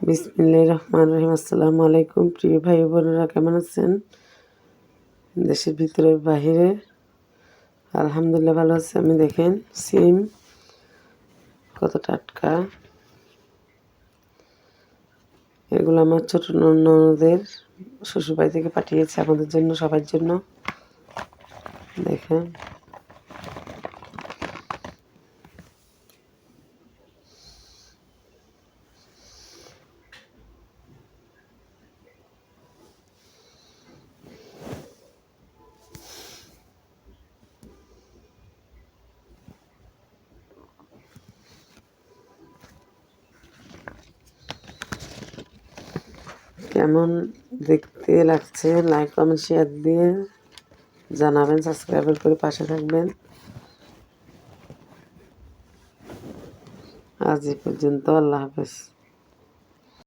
বিসমিল্লাহির রহমানির রহিম। আসসালামু আলাইকুম প্রিয় ভাই বোনেরা, কেমন আছেন? দেশের ভিতরে বাহিরে আলহামদুলিল্লাহ ভালো আছে। আমি দেখেন সিম কত টাটকা। এগুলো আমার ছোট ননদের শ্বশুরবাড়ি থেকে পাঠিয়েছে আমাদের জন্য, সবার জন্য। দেখেন কেমন দেখতে লাগছে। লাইক কমেন্ট শেয়ার দিয়ে জানাবেন, সাবস্ক্রাইবার করে পাশে থাকবেন। আজ এই পর্যন্ত, আল্লাহ হাফেজ।